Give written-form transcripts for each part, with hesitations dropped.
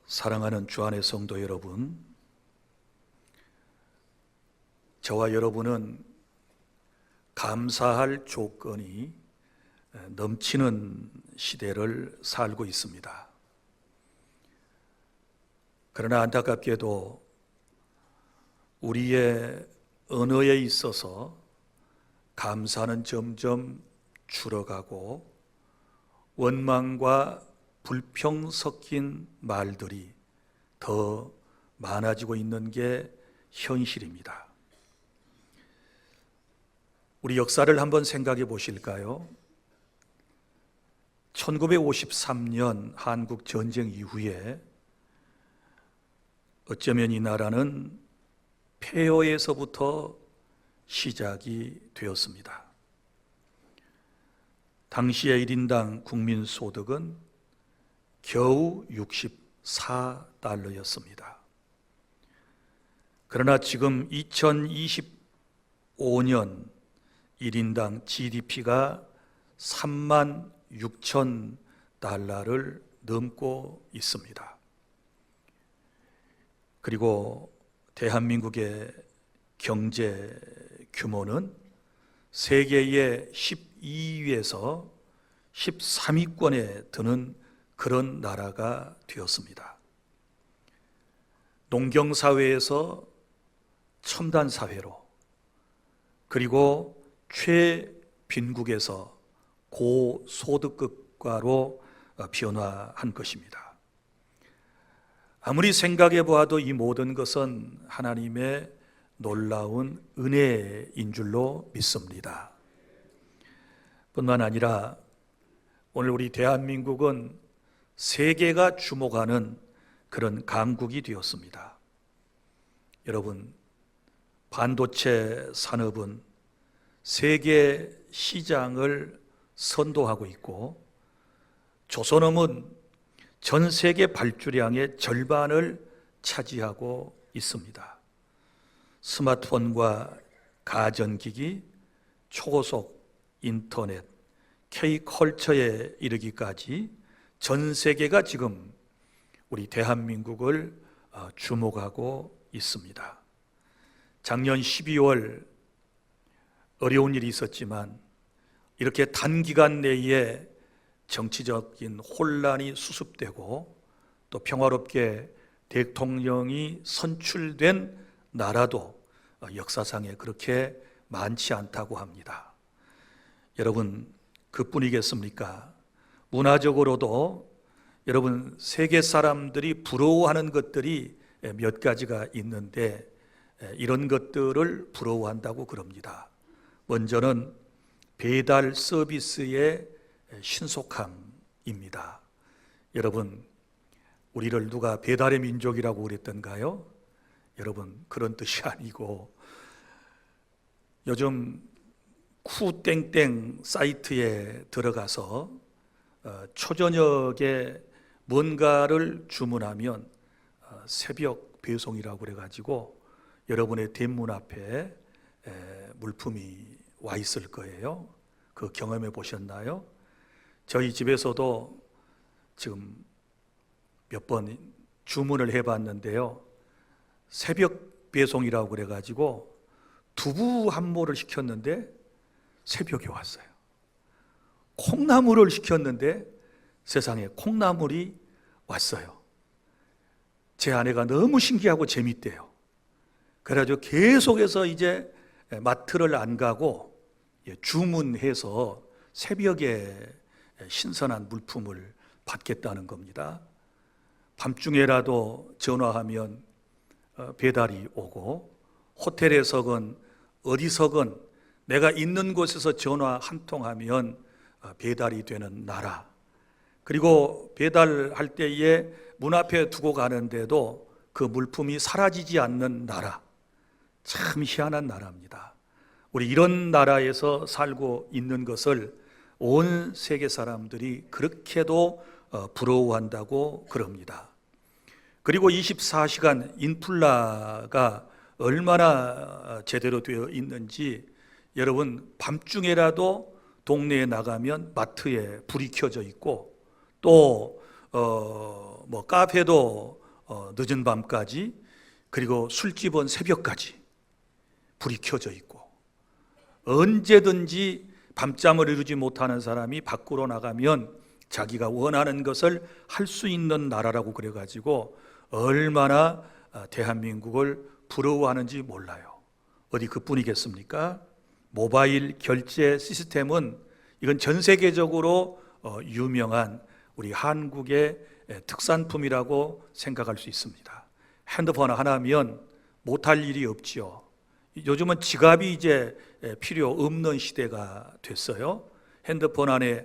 사랑하는 주 안의 성도 여러분, 저와 여러분은 감사할 조건이 넘치는 시대를 살고 있습니다. 그러나 안타깝게도 우리의 언어에 있어서 감사는 점점 줄어가고 원망과 불평 섞인 말들이 더 많아지고 있는 게 현실입니다. 우리 역사를 한번 생각해 보실까요? 1953년 한국 전쟁 이후에 어쩌면 이 나라는 폐허에서부터 시작이 되었습니다. 당시의 1인당 국민소득은 겨우 64달러였습니다. 그러나 지금 2025년 1인당 GDP가 3만 6천 달러를 넘고 있습니다. 그리고 대한민국의 경제 규모는 세계의 12위에서 13위권에 드는 그런 나라가 되었습니다. 농경사회에서 첨단사회로, 그리고 최빈국에서 고소득국가로 변화한 것입니다. 아무리 생각해 보아도 이 모든 것은 하나님의 놀라운 은혜인 줄로 믿습니다. 뿐만 아니라 오늘 우리 대한민국은 세계가 주목하는 그런 강국이 되었습니다. 여러분, 반도체 산업은 세계 시장을 선도하고 있고 조선업은 전 세계 발주량의 절반을 차지하고 있습니다. 스마트폰과 가전기기, 초고속 인터넷, K컬처에 이르기까지 전 세계가 지금 우리 대한민국을 주목하고 있습니다. 작년 12월 어려운 일이 있었지만 이렇게 단기간 내에 정치적인 혼란이 수습되고 또 평화롭게 대통령이 선출된 나라도 역사상에 그렇게 많지 않다고 합니다. 여러분, 그뿐이겠습니까? 문화적으로도 여러분, 세계 사람들이 부러워하는 것들이 몇 가지가 있는데 이런 것들을 부러워한다고 그럽니다. 먼저는 배달 서비스의 신속함입니다. 여러분, 우리를 누가 배달의 민족이라고 그랬던가요? 여러분, 그런 뜻이 아니고 요즘 쿠땡땡 사이트에 들어가서 초저녁에 뭔가를 주문하면 새벽 배송이라고 그래가지고 여러분의 대문 앞에 물품이 와 있을 거예요. 그 경험해 보셨나요? 저희 집에서도 지금 몇 번 주문을 해봤는데요. 새벽 배송이라고 그래가지고 두부 한 모를 시켰는데 새벽에 왔어요. 콩나물을 시켰는데 세상에 콩나물이 왔어요. 제 아내가 너무 신기하고 재밌대요. 그래가지고 계속해서 이제 마트를 안 가고 주문해서 새벽에 신선한 물품을 받겠다는 겁니다. 밤중에라도 전화하면 배달이 오고 호텔에서건 어디서건 내가 있는 곳에서 전화 한 통 하면 배달이 되는 나라, 그리고 배달할 때에 문 앞에 두고 가는데도 그 물품이 사라지지 않는 나라, 참 희한한 나라입니다. 우리 이런 나라에서 살고 있는 것을 온 세계 사람들이 그렇게도 부러워한다고 그럽니다. 그리고 24시간 인플라가 얼마나 제대로 되어 있는지 여러분, 밤중에라도 동네에 나가면 마트에 불이 켜져 있고 또 뭐 카페도 늦은 밤까지, 그리고 술집은 새벽까지 불이 켜져 있고, 언제든지 밤잠을 이루지 못하는 사람이 밖으로 나가면 자기가 원하는 것을 할 수 있는 나라라고 그래가지고 얼마나 대한민국을 부러워하는지 몰라요. 어디 그뿐이겠습니까? 모바일 결제 시스템은 이건 전 세계적으로 유명한 우리 한국의 특산품이라고 생각할 수 있습니다. 핸드폰 하나면 못할 일이 없지요. 요즘은 지갑이 이제 필요 없는 시대가 됐어요. 핸드폰 안에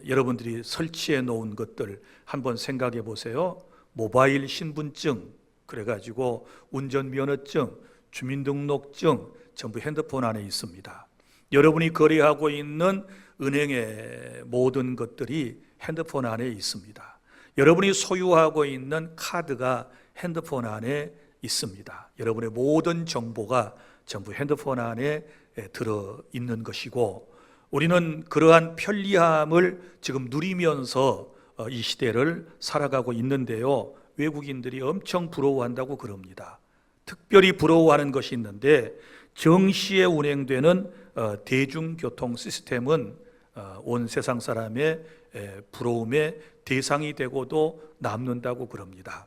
여러분들이 설치해 놓은 것들 한번 생각해 보세요. 모바일 신분증, 그래가지고 운전면허증, 주민등록증 전부 핸드폰 안에 있습니다. 여러분이 거래하고 있는 은행의 모든 것들이 핸드폰 안에 있습니다. 여러분이 소유하고 있는 카드가 핸드폰 안에 있습니다. 여러분의 모든 정보가 전부 핸드폰 안에 들어 있는 것이고, 우리는 그러한 편리함을 지금 누리면서 이 시대를 살아가고 있는데요, 외국인들이 엄청 부러워한다고 그럽니다. 특별히 부러워하는 것이 있는데, 정시에 운행되는 대중교통 시스템은 온 세상 사람의 부러움의 대상이 되고도 남는다고 그럽니다.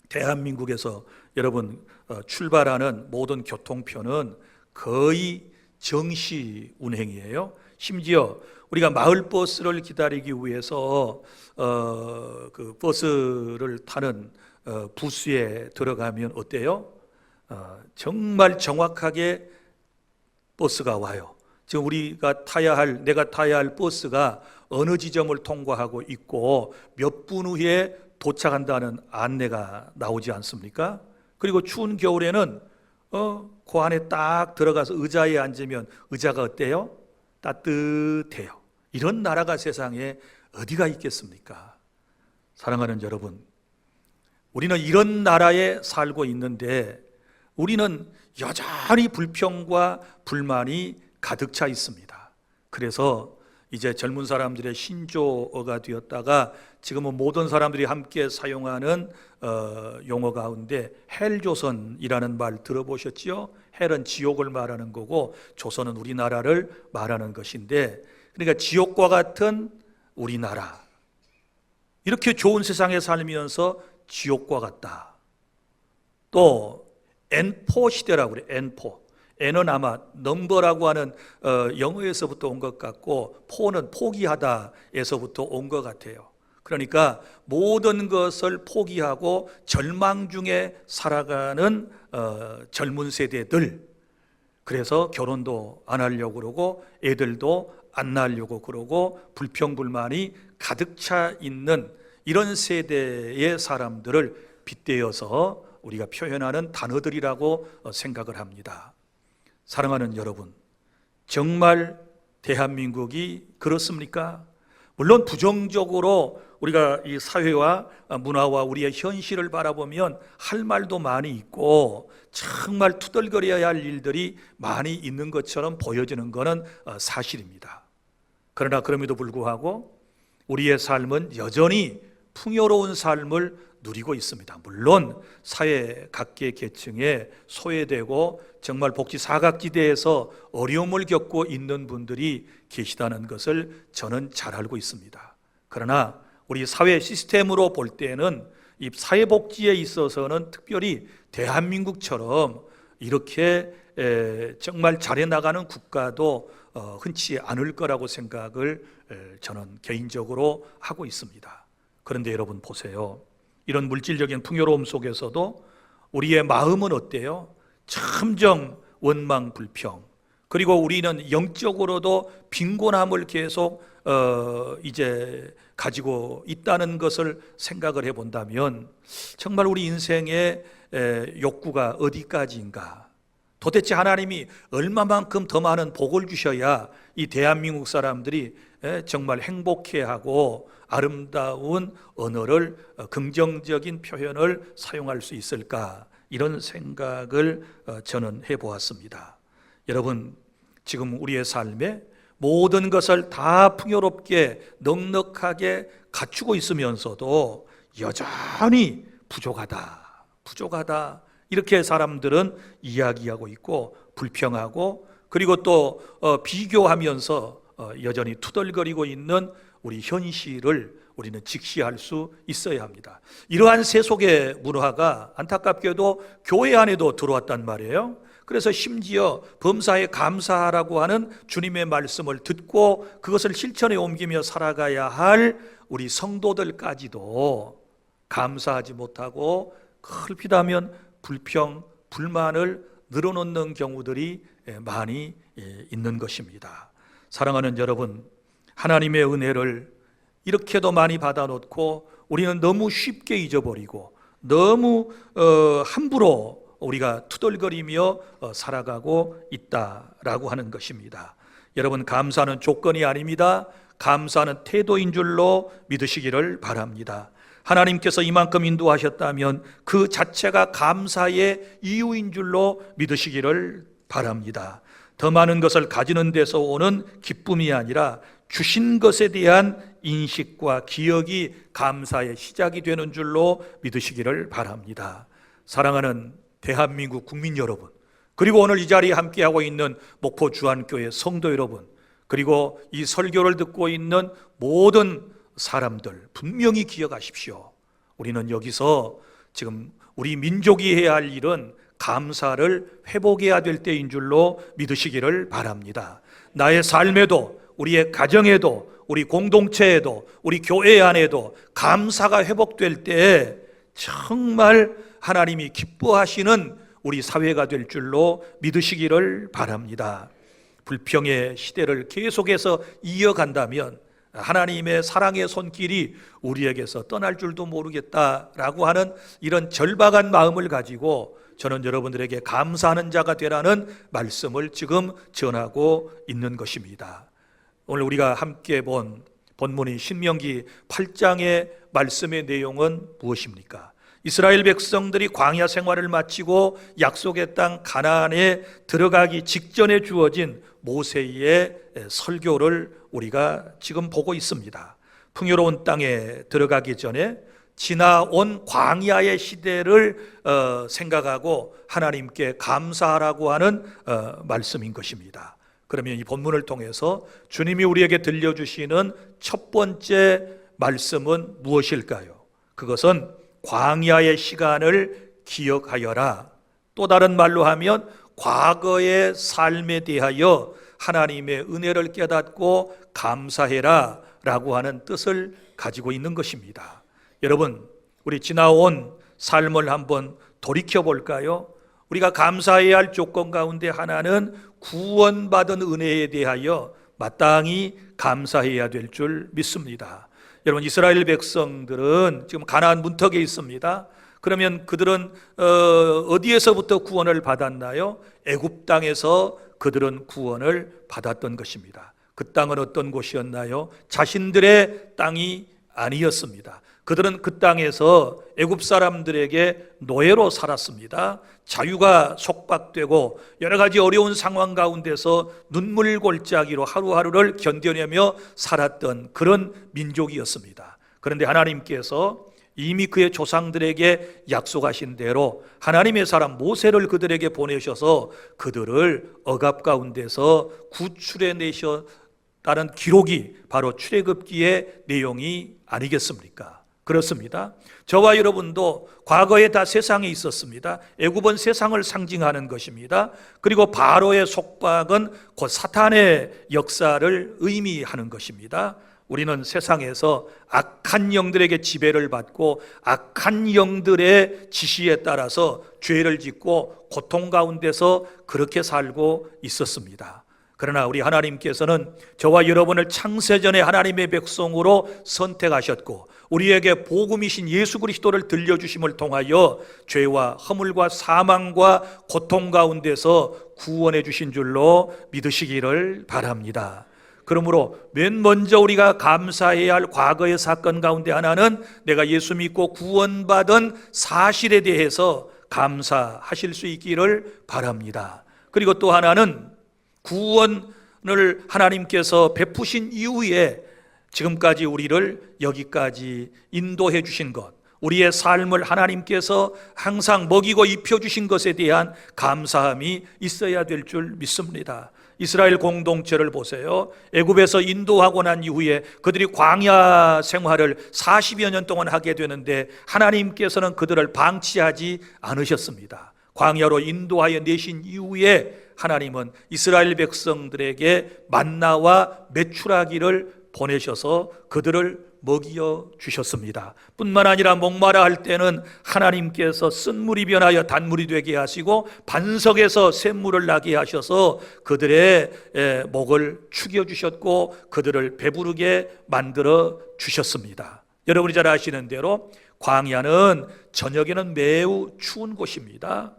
대한민국에서 여러분 출발하는 모든 교통편은 거의 정시 운행이에요. 심지어 우리가 마을버스를 기다리기 위해서 그 버스를 타는 부스에 들어가면 어때요? 정말 정확하게 버스가 와요. 지금 내가 타야 할 버스가 어느 지점을 통과하고 있고 몇 분 후에 도착한다는 안내가 나오지 않습니까? 그리고 추운 겨울에는 그 안에 딱 들어가서 의자에 앉으면 의자가 어때요? 따뜻해요. 이런 나라가 세상에 어디가 있겠습니까? 사랑하는 여러분, 우리는 이런 나라에 살고 있는데 우리는 여전히 불평과 불만이 가득 차 있습니다. 그래서 이제 젊은 사람들의 신조어가 되었다가 지금은 모든 사람들이 함께 사용하는 용어 가운데 헬조선이라는 말 들어보셨죠? 헬은 지옥을 말하는 거고 조선은 우리나라를 말하는 것인데, 그러니까 지옥과 같은 우리나라, 이렇게 좋은 세상에 살면서 지옥과 같다. 또 N4 시대라고 그래요. N4. N은 아마 넘버라고 하는 영어에서부터 온 것 같고, 포는 포기하다에서부터 온 것 같아요. 그러니까 모든 것을 포기하고 절망 중에 살아가는 젊은 세대들, 그래서 결혼도 안 하려고 그러고 애들도 안 낳으려고 그러고 불평불만이 가득 차 있는 이런 세대의 사람들을 빗대어서 우리가 표현하는 단어들이라고 생각을 합니다. 사랑하는 여러분, 정말 대한민국이 그렇습니까? 물론 부정적으로 우리가 이 사회와 문화와 우리의 현실을 바라보면 할 말도 많이 있고 정말 투덜거려야 할 일들이 많이 있는 것처럼 보여지는 것은 사실입니다. 그러나 그럼에도 불구하고 우리의 삶은 여전히 풍요로운 삶을 누리고 있습니다. 물론 사회 각계 계층에 소외되고 정말 복지 사각지대에서 어려움을 겪고 있는 분들이 계시다는 것을 저는 잘 알고 있습니다. 그러나 우리 사회 시스템으로 볼 때는 이 사회복지에 있어서는 특별히 대한민국처럼 이렇게 정말 잘해 나가는 국가도 흔치 않을 거라고 생각을 저는 개인적으로 하고 있습니다. 그런데 여러분 보세요. 이런 물질적인 풍요로움 속에서도 우리의 마음은 어때요? 점점 원망 불평, 그리고 우리는 영적으로도 빈곤함을 계속 이제 가지고 있다는 것을 생각을 해본다면 정말 우리 인생의 욕구가 어디까지인가? 도대체 하나님이 얼마만큼 더 많은 복을 주셔야 이 대한민국 사람들이 정말 행복해하고 아름다운 언어를, 긍정적인 표현을 사용할 수 있을까? 이런 생각을 저는 해보았습니다. 여러분, 지금 우리의 삶에 모든 것을 다 풍요롭게 넉넉하게 갖추고 있으면서도 여전히 부족하다 이렇게 사람들은 이야기하고 있고 불평하고, 그리고 또 비교하면서 여전히 투덜거리고 있는 우리 현실을 우리는 직시할 수 있어야 합니다. 이러한 세속의 문화가 안타깝게도 교회 안에도 들어왔단 말이에요. 그래서 심지어 범사에 감사하라고 하는 주님의 말씀을 듣고 그것을 실천에 옮기며 살아가야 할 우리 성도들까지도 감사하지 못하고 클피다면 불평, 불만을 늘어놓는 경우들이 많이 있는 것입니다. 사랑하는 여러분, 하나님의 은혜를 이렇게도 많이 받아놓고 우리는 너무 쉽게 잊어버리고 너무 함부로 우리가 투덜거리며 살아가고 있다라고 하는 것입니다. 여러분, 감사는 조건이 아닙니다. 감사는 태도인 줄로 믿으시기를 바랍니다. 하나님께서 이만큼 인도하셨다면 그 자체가 감사의 이유인 줄로 믿으시기를 바랍니다. 더 많은 것을 가지는 데서 오는 기쁨이 아니라 주신 것에 대한 인식과 기억이 감사의 시작이 되는 줄로 믿으시기를 바랍니다. 사랑하는 대한민국 국민 여러분, 그리고 오늘 이 자리에 함께하고 있는 목포 주안교회 성도 여러분, 그리고 이 설교를 듣고 있는 모든 사람들 분명히 기억하십시오. 우리는 여기서 지금 우리 민족이 해야 할 일은 감사를 회복해야 될 때인 줄로 믿으시기를 바랍니다. 나의 삶에도, 우리의 가정에도, 우리 공동체에도, 우리 교회 안에도 감사가 회복될 때 정말 하나님이 기뻐하시는 우리 사회가 될 줄로 믿으시기를 바랍니다. 불평의 시대를 계속해서 이어간다면 하나님의 사랑의 손길이 우리에게서 떠날 줄도 모르겠다라고 하는 이런 절박한 마음을 가지고 저는 여러분들에게 감사하는 자가 되라는 말씀을 지금 전하고 있는 것입니다. 오늘 우리가 함께 본 본문인 신명기 8장의 말씀의 내용은 무엇입니까? 이스라엘 백성들이 광야 생활을 마치고 약속의 땅 가나안에 들어가기 직전에 주어진 모세의 설교를 우리가 지금 보고 있습니다. 풍요로운 땅에 들어가기 전에 지나온 광야의 시대를 생각하고 하나님께 감사하라고 하는 말씀인 것입니다. 그러면 이 본문을 통해서 주님이 우리에게 들려주시는 첫 번째 말씀은 무엇일까요? 그것은 광야의 시간을 기억하여라. 또 다른 말로 하면 과거의 삶에 대하여 하나님의 은혜를 깨닫고 감사해라 라고 하는 뜻을 가지고 있는 것입니다. 여러분, 우리 지나온 삶을 한번 돌이켜 볼까요? 우리가 감사해야 할 조건 가운데 하나는 구원받은 은혜에 대하여 마땅히 감사해야 될 줄 믿습니다. 여러분, 이스라엘 백성들은 지금 가나안 문턱에 있습니다. 그러면 그들은 어디에서부터 구원을 받았나요? 애굽 땅에서 그들은 구원을 받았던 것입니다. 그 땅은 어떤 곳이었나요? 자신들의 땅이 아니었습니다. 그들은 그 땅에서 애굽 사람들에게 노예로 살았습니다. 자유가 속박되고 여러 가지 어려운 상황 가운데서 눈물골짜기로 하루하루를 견뎌내며 살았던 그런 민족이었습니다. 그런데 하나님께서 이미 그의 조상들에게 약속하신 대로 하나님의 사람 모세를 그들에게 보내셔서 그들을 억압 가운데서 구출해 내셨다는 기록이 바로 출애굽기의 내용이 아니겠습니까? 그렇습니다. 저와 여러분도 과거에 다 세상에 있었습니다. 애굽은 세상을 상징하는 것입니다. 그리고 바로의 속박은 곧 사탄의 역사를 의미하는 것입니다. 우리는 세상에서 악한 영들에게 지배를 받고 악한 영들의 지시에 따라서 죄를 짓고 고통 가운데서 그렇게 살고 있었습니다. 그러나 우리 하나님께서는 저와 여러분을 창세전에 하나님의 백성으로 선택하셨고 우리에게 복음이신 예수 그리스도를 들려주심을 통하여 죄와 허물과 사망과 고통 가운데서 구원해 주신 줄로 믿으시기를 바랍니다. 그러므로 맨 먼저 우리가 감사해야 할 과거의 사건 가운데 하나는 내가 예수 믿고 구원받은 사실에 대해서 감사하실 수 있기를 바랍니다. 그리고 또 하나는 구원을 하나님께서 베푸신 이후에 지금까지 우리를 여기까지 인도해 주신 것, 우리의 삶을 하나님께서 항상 먹이고 입혀주신 것에 대한 감사함이 있어야 될 줄 믿습니다. 이스라엘 공동체를 보세요. 애굽에서 인도하고 난 이후에 그들이 광야 생활을 40여 년 동안 하게 되는데 하나님께서는 그들을 방치하지 않으셨습니다. 광야로 인도하여 내신 이후에 하나님은 이스라엘 백성들에게 만나와 메추라기를 보내셔서 그들을 먹여 주셨습니다. 뿐만 아니라 목마라 할 때는 하나님께서 쓴물이 변하여 단물이 되게 하시고 반석에서 샘물을 나게 하셔서 그들의 목을 축여 주셨고 그들을 배부르게 만들어 주셨습니다. 여러분이 잘 아시는 대로 광야는 저녁에는 매우 추운 곳입니다.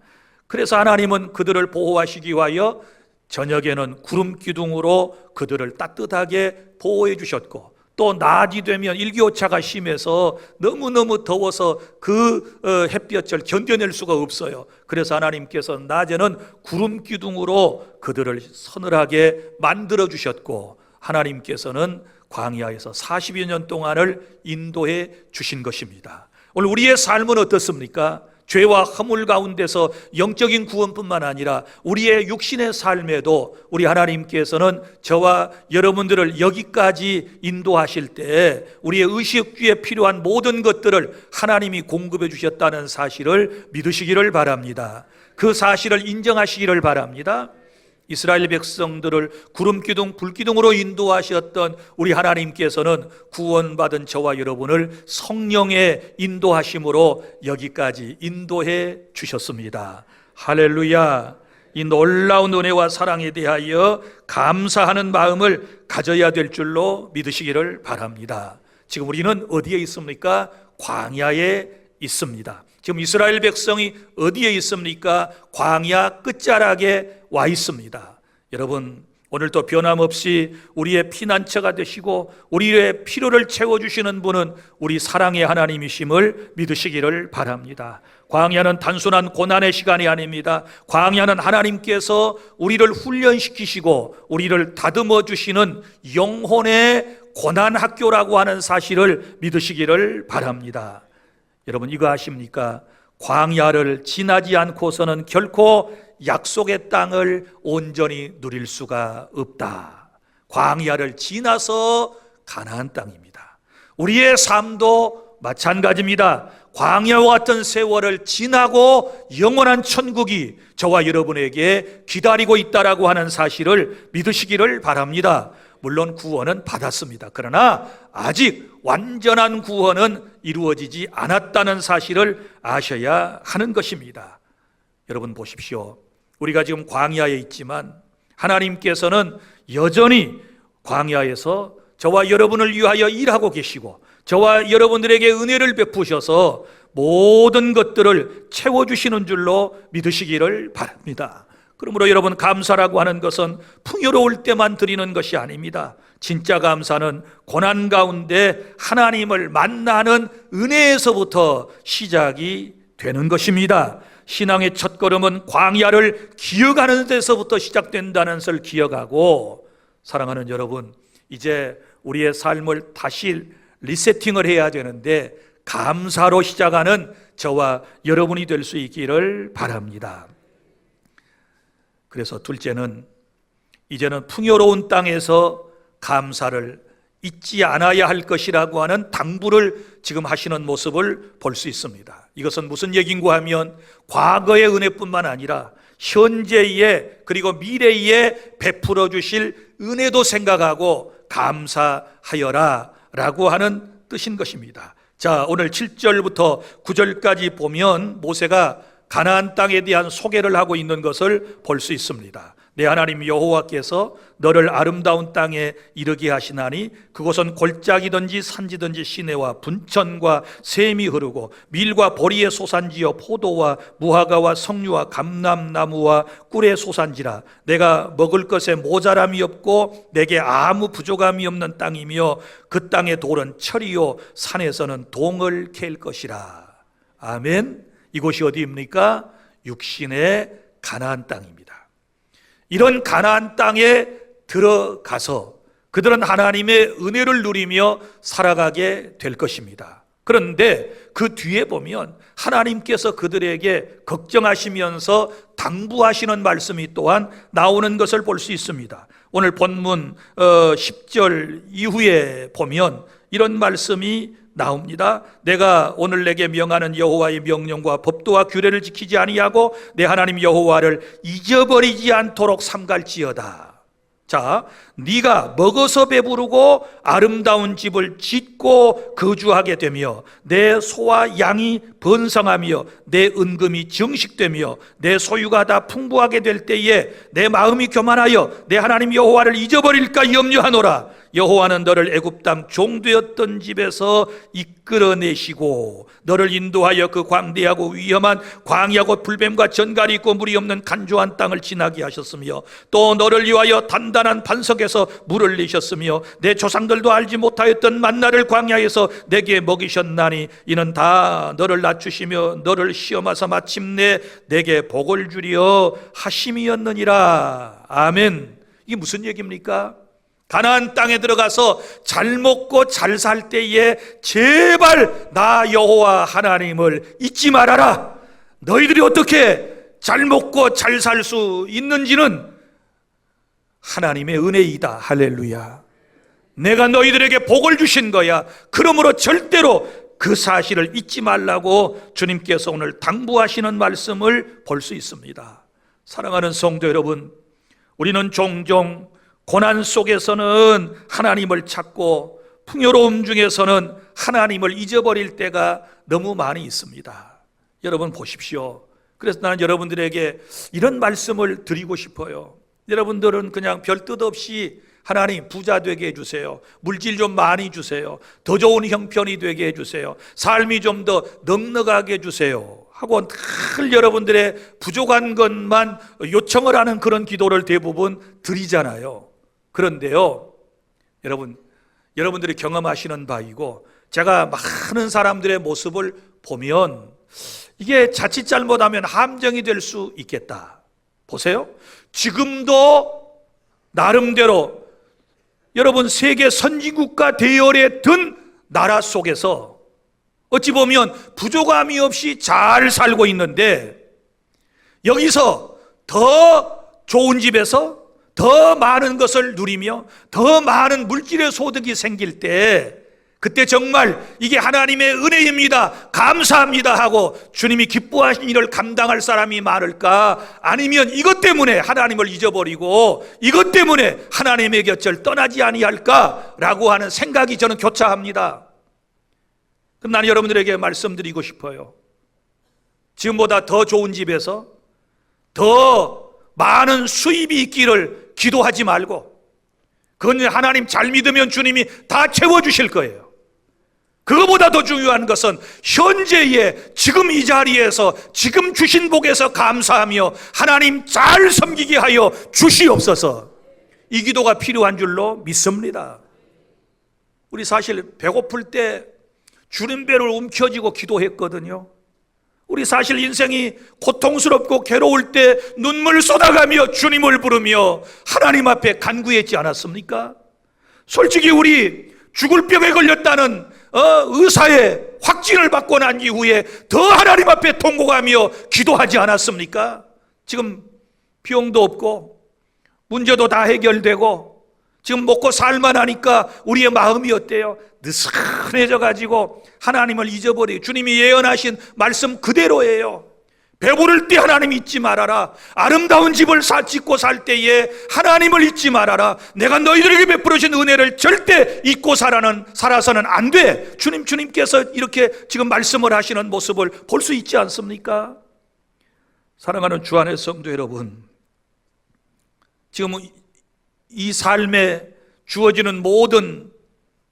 그래서 하나님은 그들을 보호하시기 위하여 저녁에는 구름 기둥으로 그들을 따뜻하게 보호해 주셨고, 또 낮이 되면 일교차가 심해서 너무너무 더워서 그 햇볕을 견뎌낼 수가 없어요. 그래서 하나님께서 낮에는 구름 기둥으로 그들을 서늘하게 만들어 주셨고, 하나님께서는 광야에서 40여 년 동안을 인도해 주신 것입니다. 오늘 우리의 삶은 어떻습니까? 죄와 허물 가운데서 영적인 구원뿐만 아니라 우리의 육신의 삶에도 우리 하나님께서는 저와 여러분들을 여기까지 인도하실 때 우리의 의식주에 필요한 모든 것들을 하나님이 공급해 주셨다는 사실을 믿으시기를 바랍니다. 그 사실을 인정하시기를 바랍니다. 이스라엘 백성들을 구름기둥, 불기둥으로 인도하셨던 우리 하나님께서는 구원받은 저와 여러분을 성령의 인도하심으로 여기까지 인도해 주셨습니다. 할렐루야. 이 놀라운 은혜와 사랑에 대하여 감사하는 마음을 가져야 될 줄로 믿으시기를 바랍니다. 지금 우리는 어디에 있습니까? 광야에 있습니다. 지금 이스라엘 백성이 어디에 있습니까? 광야 끝자락에 와 있습니다. 여러분, 오늘도 변함없이 우리의 피난처가 되시고 우리의 필요를 채워주시는 분은 우리 사랑의 하나님이심을 믿으시기를 바랍니다. 광야는 단순한 고난의 시간이 아닙니다. 광야는 하나님께서 우리를 훈련시키시고 우리를 다듬어 주시는 영혼의 고난학교라고 하는 사실을 믿으시기를 바랍니다. 여러분, 이거 아십니까? 광야를 지나지 않고서는 결코 약속의 땅을 온전히 누릴 수가 없다. 광야를 지나서 가나안 땅입니다. 우리의 삶도 마찬가지입니다. 광야와 같은 세월을 지나고 영원한 천국이 저와 여러분에게 기다리고 있다라고 하는 사실을 믿으시기를 바랍니다. 물론 구원은 받았습니다. 그러나 아직 완전한 구원은 이루어지지 않았다는 사실을 아셔야 하는 것입니다. 여러분 보십시오. 우리가 지금 광야에 있지만 하나님께서는 여전히 광야에서 저와 여러분을 위하여 일하고 계시고 저와 여러분들에게 은혜를 베푸셔서 모든 것들을 채워주시는 줄로 믿으시기를 바랍니다. 그러므로 여러분, 감사라고 하는 것은 풍요로울 때만 드리는 것이 아닙니다. 진짜 감사는 고난 가운데 하나님을 만나는 은혜에서부터 시작이 되는 것입니다. 신앙의 첫걸음은 광야를 기억하는 데서부터 시작된다는 것을 기억하고, 사랑하는 여러분, 이제 우리의 삶을 다시 리세팅을 해야 되는데 감사로 시작하는 저와 여러분이 될 수 있기를 바랍니다. 그래서 둘째는, 이제는 풍요로운 땅에서 감사를 잊지 않아야 할 것이라고 하는 당부를 지금 하시는 모습을 볼 수 있습니다. 이것은 무슨 얘기인가 하면 과거의 은혜뿐만 아니라 현재의 그리고 미래에 베풀어 주실 은혜도 생각하고 감사하여라 라고 하는 뜻인 것입니다. 자, 오늘 7절부터 9절까지 보면 모세가 가나안 땅에 대한 소개를 하고 있는 것을 볼 수 있습니다. 내 하나님 여호와께서 너를 아름다운 땅에 이르게 하시나니 그곳은 골짜기든지 산지든지 시내와 분천과 샘이 흐르고 밀과 보리의 소산지요 포도와 무화과와 석류와 감람나무와 꿀의 소산지라. 내가 먹을 것에 모자람이 없고 내게 아무 부족함이 없는 땅이며 그 땅의 돌은 철이요 산에서는 동을 캘 것이라. 아멘. 이곳이 어디입니까? 육신의 가나안 땅입니다. 이런 가나안 땅에 들어가서 그들은 하나님의 은혜를 누리며 살아가게 될 것입니다. 그런데 그 뒤에 보면 하나님께서 그들에게 걱정하시면서 당부하시는 말씀이 또한 나오는 것을 볼 수 있습니다. 오늘 본문 10절 이후에 보면 이런 말씀이 나옵니다. 내가 오늘 내게 명하는 여호와의 명령과 법도와 규례를 지키지 아니하고 내 하나님 여호와를 잊어버리지 않도록 삼갈지어다. 자, 네가 먹어서 배부르고 아름다운 집을 짓고 거주하게 되며 내 소와 양이 번성하며 내 은금이 정식되며 내 소유가 다 풍부하게 될 때에 내 마음이 교만하여 내 하나님 여호와를 잊어버릴까 염려하노라. 여호와는 너를 애굽 땅 종되었던 집에서 이끌어내시고 너를 인도하여 그 광대하고 위험한 광야고 불뱀과 전갈이 있고 물이 없는 간조한 땅을 지나게 하셨으며 또 너를 위하여 단단한 반석에서 물을 내셨으며 내 조상들도 알지 못하였던 만나를 광야에서 내게 먹이셨나니 이는 다 너를 낮추시며 너를 시험하사 마침내 내게 복을 주려 하심이었느니라. 아멘. 이게 무슨 얘기입니까? 가나안 땅에 들어가서 잘 먹고 잘 살 때에 제발 나 여호와 하나님을 잊지 말아라. 너희들이 어떻게 잘 먹고 잘 살 수 있는지는 하나님의 은혜이다. 할렐루야. 내가 너희들에게 복을 주신 거야. 그러므로 절대로 그 사실을 잊지 말라고 주님께서 오늘 당부하시는 말씀을 볼 수 있습니다. 사랑하는 성도 여러분, 우리는 종종 고난 속에서는 하나님을 찾고 풍요로움 중에서는 하나님을 잊어버릴 때가 너무 많이 있습니다. 여러분 보십시오. 그래서 나는 여러분들에게 이런 말씀을 드리고 싶어요. 여러분들은 그냥 별 뜻 없이 하나님 부자 되게 해주세요. 물질 좀 많이 주세요. 더 좋은 형편이 되게 해주세요. 삶이 좀 더 넉넉하게 해주세요 하고 늘 여러분들의 부족한 것만 요청을 하는 그런 기도를 대부분 드리잖아요. 그런데요, 여러분들이 경험하시는 바이고 제가 많은 사람들의 모습을 보면 이게 자칫 잘못하면 함정이 될 수 있겠다. 보세요. 지금도 나름대로 여러분 세계 선진국가 대열에 든 나라 속에서 어찌 보면 부족함이 없이 잘 살고 있는데 여기서 더 좋은 집에서 더 많은 것을 누리며 더 많은 물질의 소득이 생길 때 그때 정말 이게 하나님의 은혜입니다, 감사합니다 하고 주님이 기뻐하신 일을 감당할 사람이 많을까? 아니면 이것 때문에 하나님을 잊어버리고 이것 때문에 하나님의 곁을 떠나지 아니할까? 라고 하는 생각이 저는 교차합니다. 그럼 나는 여러분들에게 말씀드리고 싶어요. 지금보다 더 좋은 집에서 더 많은 수입이 있기를 기도하지 말고 그건 하나님 잘 믿으면 주님이 다 채워주실 거예요. 그거보다 더 중요한 것은 현재의 지금 이 자리에서 지금 주신 복에서 감사하며 하나님 잘 섬기게 하여 주시옵소서. 이 기도가 필요한 줄로 믿습니다. 우리 사실 배고플 때 주님 배를 움켜쥐고 기도했거든요. 우리 사실 인생이 고통스럽고 괴로울 때 눈물 쏟아가며 주님을 부르며 하나님 앞에 간구했지 않았습니까? 솔직히 우리 죽을 병에 걸렸다는 의사의 확진을 받고 난 이후에 더 하나님 앞에 통곡하며 기도하지 않았습니까? 지금 병도 없고 문제도 다 해결되고 지금 먹고 살만하니까 우리의 마음이 어때요? 느슨해져 가지고 하나님을 잊어버리고 주님이 예언하신 말씀 그대로예요. 배부를 때 하나님 잊지 말아라. 아름다운 집을 짓고 살 때에 하나님을 잊지 말아라. 내가 너희들에게 베풀어진 은혜를 절대 잊고 살아서는 안 돼. 주님께서 이렇게 지금 말씀을 하시는 모습을 볼 수 있지 않습니까? 사랑하는 주 안의 성도 여러분, 지금 이 삶에 주어지는 모든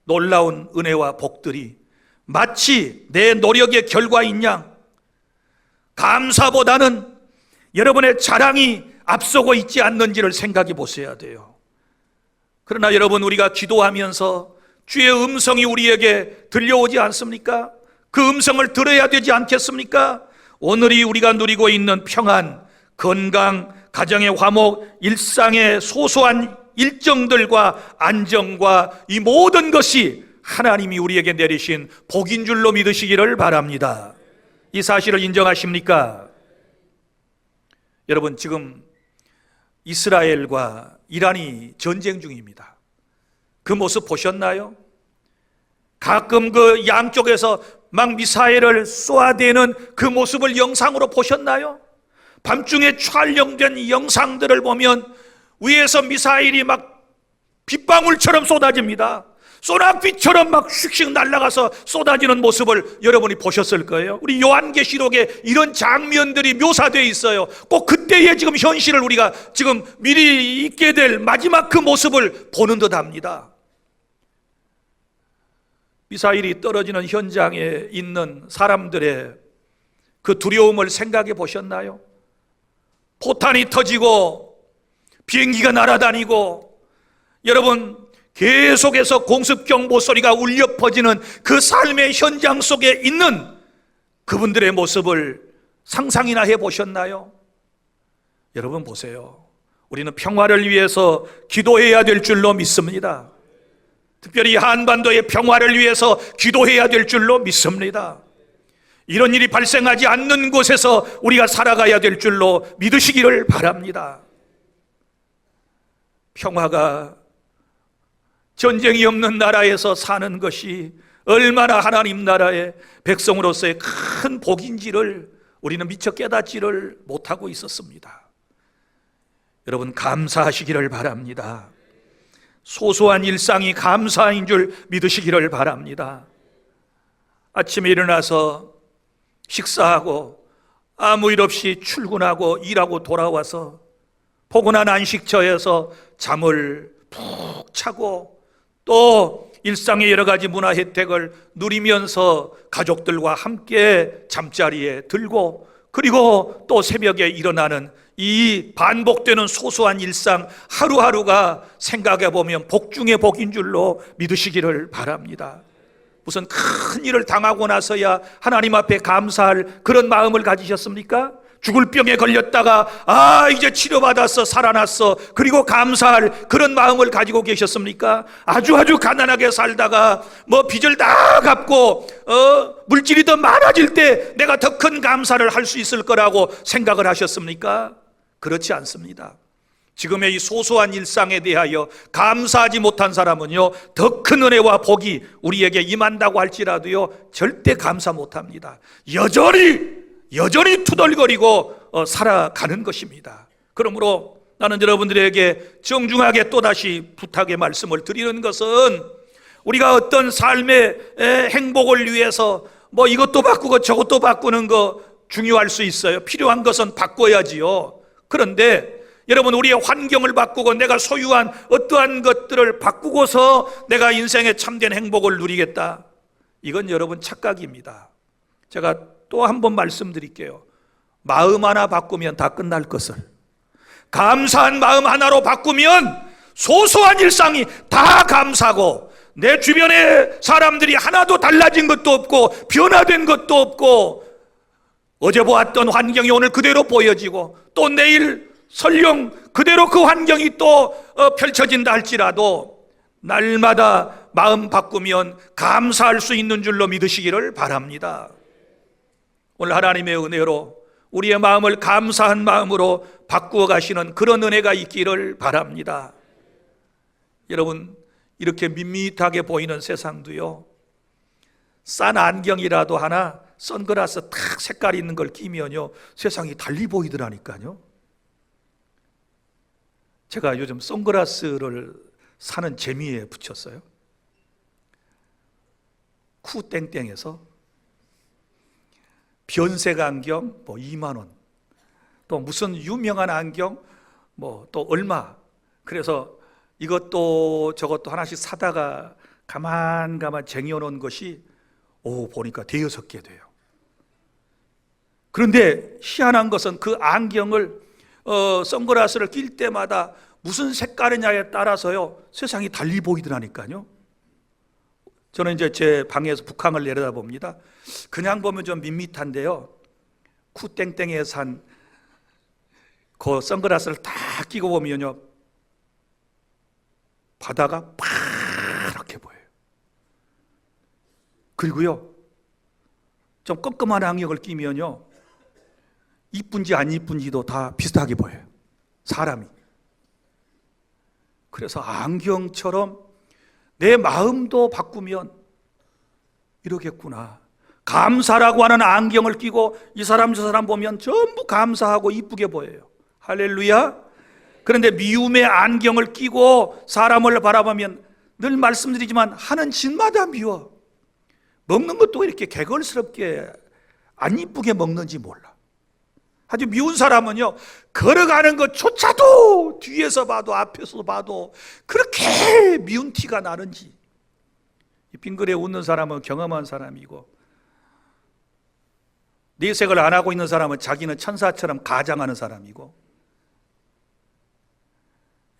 놀라운 은혜와 복들이 마치 내 노력의 결과인 양 감사보다는 여러분의 자랑이 앞서고 있지 않는지를 생각해 보셔야 돼요. 그러나 여러분, 우리가 기도하면서 주의 음성이 우리에게 들려오지 않습니까? 그 음성을 들어야 되지 않겠습니까? 오늘이 우리가 누리고 있는 평안, 건강, 가정의 화목, 일상의 소소한 일정들과 안정과 이 모든 것이 하나님이 우리에게 내리신 복인 줄로 믿으시기를 바랍니다. 이 사실을 인정하십니까? 여러분, 지금 이스라엘과 이란이 전쟁 중입니다. 그 모습 보셨나요? 가끔 그 양쪽에서 막 미사일을 쏘아대는 그 모습을 영상으로 보셨나요? 밤중에 촬영된 영상들을 보면 위에서 미사일이 막 빗방울처럼 쏟아집니다. 소낙비처럼 막 슉슉 날아가서 쏟아지는 모습을 여러분이 보셨을 거예요. 우리 요한계시록에 이런 장면들이 묘사되어 있어요. 꼭 그때의 지금 현실을 우리가 지금 미리 있게 될 마지막 그 모습을 보는 듯 합니다. 미사일이 떨어지는 현장에 있는 사람들의 그 두려움을 생각해 보셨나요? 포탄이 터지고 비행기가 날아다니고 여러분 계속해서 공습경보 소리가 울려 퍼지는 그 삶의 현장 속에 있는 그분들의 모습을 상상이나 해보셨나요? 여러분 보세요. 우리는 평화를 위해서 기도해야 될 줄로 믿습니다. 특별히 한반도의 평화를 위해서 기도해야 될 줄로 믿습니다. 이런 일이 발생하지 않는 곳에서 우리가 살아가야 될 줄로 믿으시기를 바랍니다. 평화가 전쟁이 없는 나라에서 사는 것이 얼마나 하나님 나라의 백성으로서의 큰 복인지를 우리는 미처 깨닫지를 못하고 있었습니다. 여러분 감사하시기를 바랍니다. 소소한 일상이 감사인 줄 믿으시기를 바랍니다. 아침에 일어나서 식사하고 아무 일 없이 출근하고 일하고 돌아와서 포근한 안식처에서 잠을 푹 자고 또 일상의 여러 가지 문화 혜택을 누리면서 가족들과 함께 잠자리에 들고 그리고 또 새벽에 일어나는 이 반복되는 소소한 일상 하루하루가 생각해 보면 복 중의 복인 줄로 믿으시기를 바랍니다. 무슨 큰 일을 당하고 나서야 하나님 앞에 감사할 그런 마음을 가지셨습니까? 죽을 병에 걸렸다가 이제 치료받았어 살아났어 그리고 감사할 그런 마음을 가지고 계셨습니까? 아주 가난하게 살다가 뭐 빚을 다 갚고 물질이 더 많아질 때 내가 더 큰 감사를 할 수 있을 거라고 생각을 하셨습니까? 그렇지 않습니다. 지금의 이 소소한 일상에 대하여 감사하지 못한 사람은요 더 큰 은혜와 복이 우리에게 임한다고 할지라도요 절대 감사 못합니다. 여전히 투덜거리고 살아가는 것입니다. 그러므로 나는 여러분들에게 정중하게 또다시 부탁의 말씀을 드리는 것은 우리가 어떤 삶의 행복을 위해서 뭐 이것도 바꾸고 저것도 바꾸는 거 중요할 수 있어요. 필요한 것은 바꿔야지요. 그런데 여러분 우리의 환경을 바꾸고 내가 소유한 어떠한 것들을 바꾸고서 내가 인생의 참된 행복을 누리겠다. 이건 여러분 착각입니다. 제가 또 한 번 말씀드릴게요. 마음 하나 바꾸면 다 끝날 것을 감사한 마음 하나로 바꾸면 소소한 일상이 다 감사고 내 주변의 사람들이 하나도 달라진 것도 없고 변화된 것도 없고 어제 보았던 환경이 오늘 그대로 보여지고 또 내일 설령 그대로 그 환경이 또 펼쳐진다 할지라도 날마다 마음 바꾸면 감사할 수 있는 줄로 믿으시기를 바랍니다. 오늘 하나님의 은혜로 우리의 마음을 감사한 마음으로 바꾸어 가시는 그런 은혜가 있기를 바랍니다. 여러분 이렇게 밋밋하게 보이는 세상도요 싼 안경이라도 하나 선글라스 탁 색깔 있는 걸 끼면요 세상이 달리 보이더라니까요. 제가 요즘 선글라스를 사는 재미에 붙였어요. 쿠땡땡에서 변색 안경 뭐 2만 원, 또 무슨 유명한 안경 뭐 또 얼마. 그래서 이것도 저것도 하나씩 사다가 가만 쟁여놓은 것이 보니까 대여섯 개 돼요. 그런데 희한한 것은 그 안경을 선글라스를 낄 때마다 무슨 색깔이냐에 따라서요 세상이 달리 보이더라니까요. 저는 이제 제 방에서 북한을 내려다봅니다. 그냥 보면 좀 밋밋한데요 쿠땡땡에 산 그 선글라스를 딱 끼고 보면요 바다가 파랗게 보여요. 그리고요, 좀 껌껌한 안경을 끼면요, 이쁜지 안 이쁜지도 다 비슷하게 보여요, 사람이. 그래서 안경처럼 내 마음도 바꾸면 이러겠구나. 감사라고 하는 안경을 끼고 이 사람 저 사람 보면 전부 감사하고 이쁘게 보여요. 할렐루야. 그런데 미움의 안경을 끼고 사람을 바라보면 늘 말씀드리지만 하는 짓마다 미워. 먹는 것도 이렇게 개걸스럽게 안 이쁘게 먹는지 몰라. 아주 미운 사람은요, 걸어가는 것조차도 뒤에서 봐도 앞에서 봐도 그렇게 미운 티가 나는지. 빙그레 웃는 사람은 경험한 사람이고, 내색을 안 하고 있는 사람은 자기는 천사처럼 가장하는 사람이고.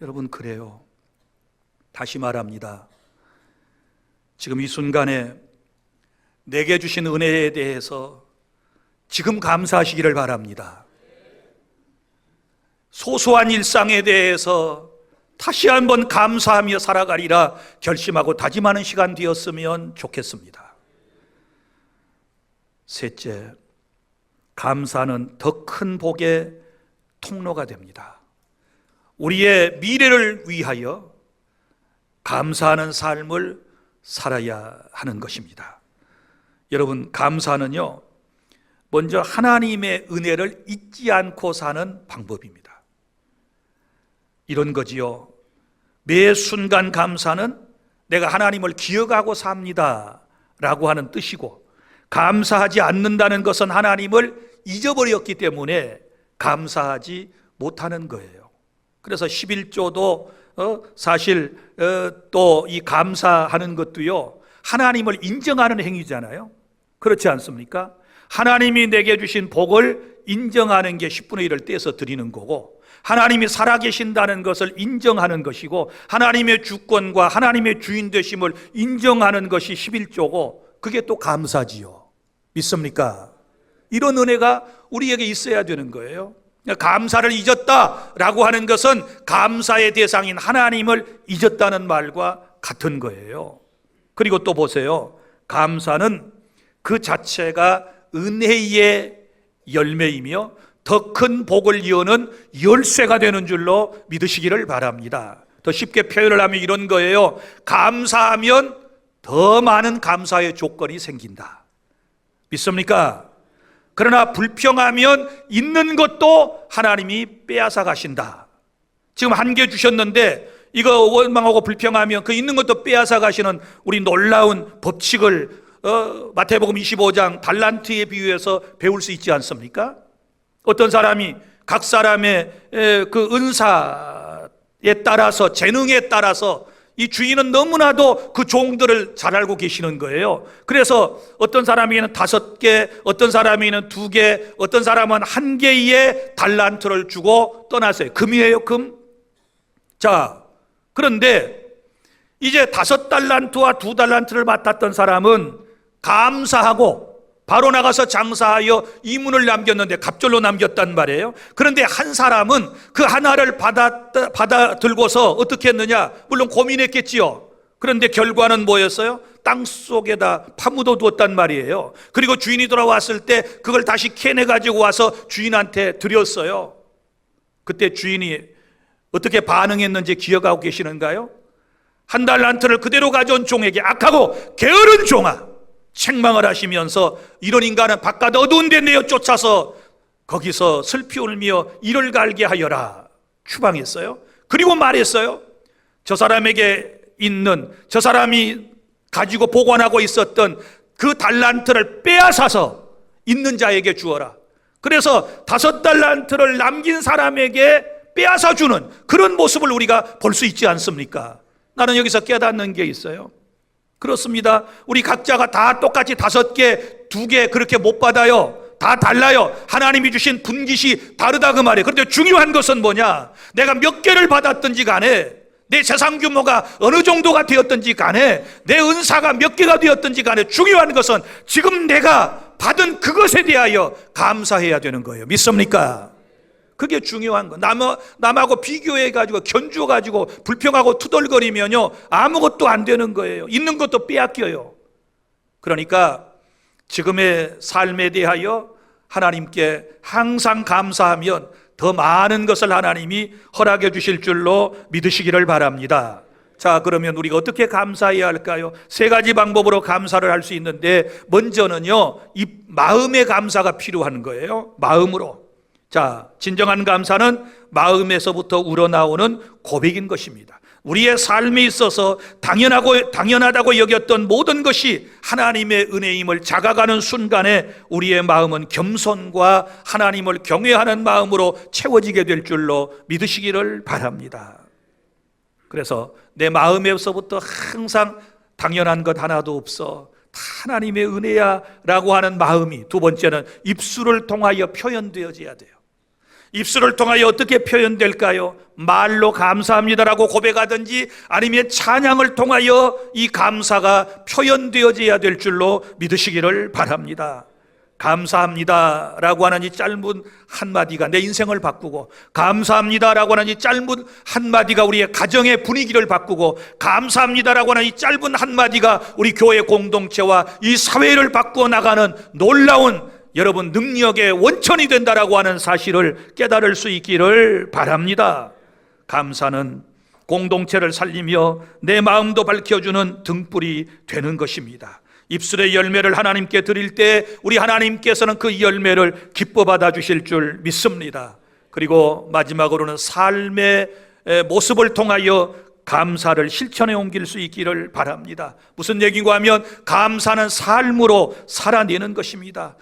여러분, 그래요. 다시 말합니다. 지금 이 순간에 내게 주신 은혜에 대해서 지금 감사하시기를 바랍니다. 소소한 일상에 대해서 다시 한번 감사하며 살아가리라 결심하고 다짐하는 시간 되었으면 좋겠습니다. 셋째, 감사는 더 큰 복의 통로가 됩니다. 우리의 미래를 위하여 감사하는 삶을 살아야 하는 것입니다. 여러분, 감사는요, 먼저 하나님의 은혜를 잊지 않고 사는 방법입니다. 이런 거지요. 매 순간 감사는 내가 하나님을 기억하고 삽니다 라고 하는 뜻이고, 감사하지 않는다는 것은 하나님을 잊어버렸기 때문에 감사하지 못하는 거예요. 그래서 11조도 사실 또 이 감사하는 것도요, 하나님을 인정하는 행위잖아요. 그렇지 않습니까? 하나님이 내게 주신 복을 인정하는 게 10분의 1을 떼서 드리는 거고, 하나님이 살아계신다는 것을 인정하는 것이고, 하나님의 주권과 하나님의 주인 되심을 인정하는 것이 11조고, 그게 또 감사지요. 믿습니까? 이런 은혜가 우리에게 있어야 되는 거예요. 감사를 잊었다라고 하는 것은 감사의 대상인 하나님을 잊었다는 말과 같은 거예요. 그리고 또 보세요. 감사는 그 자체가 은혜의 열매이며 더 큰 복을 이어는 열쇠가 되는 줄로 믿으시기를 바랍니다. 더 쉽게 표현을 하면 이런 거예요. 감사하면 더 많은 감사의 조건이 생긴다. 믿습니까? 그러나 불평하면 있는 것도 하나님이 빼앗아 가신다. 지금 한 개 주셨는데 이거 원망하고 불평하면 그 있는 것도 빼앗아 가시는 우리 놀라운 법칙을 마태복음 25장 달란트에 비유해서 배울 수 있지 않습니까? 어떤 사람이 각 사람의 그 은사에 따라서, 재능에 따라서 이 주인은 너무나도 그 종들을 잘 알고 계시는 거예요. 그래서 어떤 사람에게는 5개, 어떤 사람에게는 2개, 어떤 사람은 1개의 달란트를 주고 떠났어요. 금이에요, 금. 자, 그런데 이제 5달란트와 2달란트를 맡았던 사람은 감사하고 바로 나가서 장사하여 이문을 남겼는데 갑절로 남겼단 말이에요. 그런데 한 사람은 그 하나를 받아 들고서 어떻게 했느냐? 물론 고민했겠지요. 그런데 결과는 뭐였어요? 땅 속에다 파묻어 두었단 말이에요. 그리고 주인이 돌아왔을 때 그걸 다시 캐내 가지고 와서 주인한테 드렸어요. 그때 주인이 어떻게 반응했는지 기억하고 계시는가요? 1달란트를 그대로 가져온 종에게 악하고 게으른 종아, 책망을 하시면서 이런 인간은 바깥 어두운 데 내어 쫓아서 거기서 슬피 울며 이를 갈게 하여라, 추방했어요. 그리고 말했어요. 저 사람에게 있는, 저 사람이 가지고 보관하고 있었던 그 달란트를 빼앗아서 있는 자에게 주어라. 그래서 5달란트를 남긴 사람에게 빼앗아 주는 그런 모습을 우리가 볼 수 있지 않습니까? 나는 여기서 깨닫는 게 있어요. 그렇습니다. 우리 각자가 다 똑같이 5개, 2개 그렇게 못 받아요. 다 달라요. 하나님이 주신 분깃이 다르다 그 말이에요. 그런데 중요한 것은 뭐냐? 내가 몇 개를 받았든지 간에, 내 재산 규모가 어느 정도가 되었든지 간에, 내 은사가 몇 개가 되었든지 간에 중요한 것은 지금 내가 받은 그것에 대하여 감사해야 되는 거예요. 믿습니까? 그게 중요한 거. 남하고 비교해가지고 견주어가지고 불평하고 투덜거리면요 아무것도 안 되는 거예요. 있는 것도 빼앗겨요. 그러니까 지금의 삶에 대하여 하나님께 항상 감사하면 더 많은 것을 하나님이 허락해 주실 줄로 믿으시기를 바랍니다. 자, 그러면 우리가 어떻게 감사해야 할까요? 세 가지 방법으로 감사를 할 수 있는데, 먼저는요, 이 마음의 감사가 필요한 거예요. 마음으로. 자, 진정한 감사는 마음에서부터 우러나오는 고백인 것입니다. 우리의 삶에 있어서 당연하다고 여겼던 모든 것이 하나님의 은혜임을 자각하는 순간에 우리의 마음은 겸손과 하나님을 경외하는 마음으로 채워지게 될 줄로 믿으시기를 바랍니다. 그래서 내 마음에서부터 항상 당연한 것 하나도 없어, 다 하나님의 은혜야 라고 하는 마음이, 두 번째는 입술을 통하여 표현되어져야 돼요. 입술을 통하여 어떻게 표현될까요? 말로 감사합니다라고 고백하든지 아니면 찬양을 통하여 이 감사가 표현되어져야 될 줄로 믿으시기를 바랍니다. 감사합니다라고 하는 이 짧은 한마디가 내 인생을 바꾸고, 감사합니다라고 하는 이 짧은 한마디가 우리의 가정의 분위기를 바꾸고, 감사합니다라고 하는 이 짧은 한마디가 우리 교회 공동체와 이 사회를 바꾸어 나가는 놀라운 여러분 능력의 원천이 된다라고 하는 사실을 깨달을 수 있기를 바랍니다. 감사는 공동체를 살리며 내 마음도 밝혀주는 등불이 되는 것입니다. 입술의 열매를 하나님께 드릴 때 우리 하나님께서는 그 열매를 기뻐 받아 주실 줄 믿습니다. 그리고 마지막으로는 삶의 모습을 통하여 감사를 실천에 옮길 수 있기를 바랍니다. 무슨 얘기인가 하면 감사는 삶으로 살아내는 것입니다.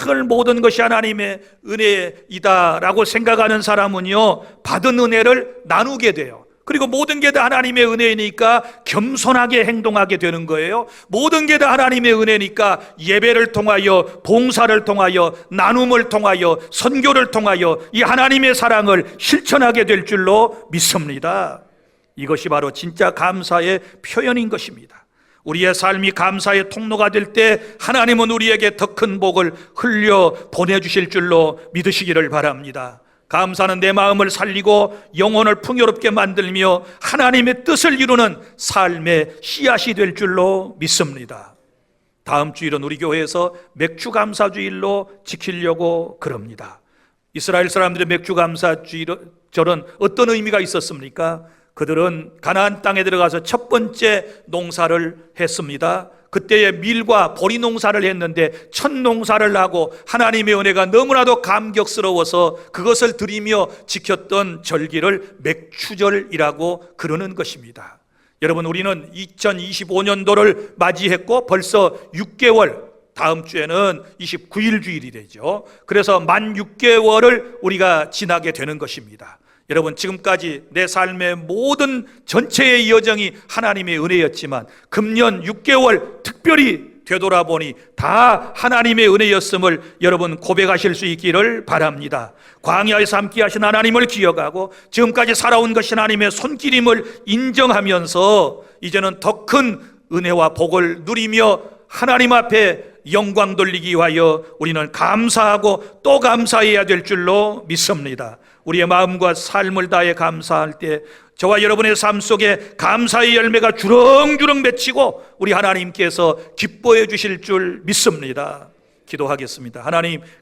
늘 모든 것이 하나님의 은혜이다라고 생각하는 사람은요, 받은 은혜를 나누게 돼요. 그리고 모든 게 다 하나님의 은혜니까 겸손하게 행동하게 되는 거예요. 모든 게 다 하나님의 은혜니까 예배를 통하여, 봉사를 통하여, 나눔을 통하여, 선교를 통하여 이 하나님의 사랑을 실천하게 될 줄로 믿습니다. 이것이 바로 진짜 감사의 표현인 것입니다. 우리의 삶이 감사의 통로가 될 때 하나님은 우리에게 더 큰 복을 흘려 보내주실 줄로 믿으시기를 바랍니다. 감사는 내 마음을 살리고 영혼을 풍요롭게 만들며 하나님의 뜻을 이루는 삶의 씨앗이 될 줄로 믿습니다. 다음 주일은 우리 교회에서 맥주 감사주일로 지키려고 그럽니다. 이스라엘 사람들의 맥주 감사절은 어떤 의미가 있었습니까? 그들은 가나안 땅에 들어가서 첫 번째 농사를 했습니다. 그때에 밀과 보리 농사를 했는데 첫 농사를 하고 하나님의 은혜가 너무나도 감격스러워서 그것을 드리며 지켰던 절기를 맥추절이라고 그러는 것입니다. 여러분, 우리는 2025년도를 맞이했고 벌써 6개월, 다음 주에는 29일 주일이 되죠. 그래서 만 6개월을 우리가 지나게 되는 것입니다. 여러분, 지금까지 내 삶의 모든 전체의 여정이 하나님의 은혜였지만 금년 6개월 특별히 되돌아보니 다 하나님의 은혜였음을 여러분 고백하실 수 있기를 바랍니다. 광야에서 함께 하신 하나님을 기억하고 지금까지 살아온 것이 하나님의 손길임을 인정하면서 이제는 더 큰 은혜와 복을 누리며 하나님 앞에 영광 돌리기 위하여 우리는 감사하고 또 감사해야 될 줄로 믿습니다. 우리의 마음과 삶을 다해 감사할 때 저와 여러분의 삶 속에 감사의 열매가 주렁주렁 맺히고 우리 하나님께서 기뻐해 주실 줄 믿습니다. 기도하겠습니다. 하나님,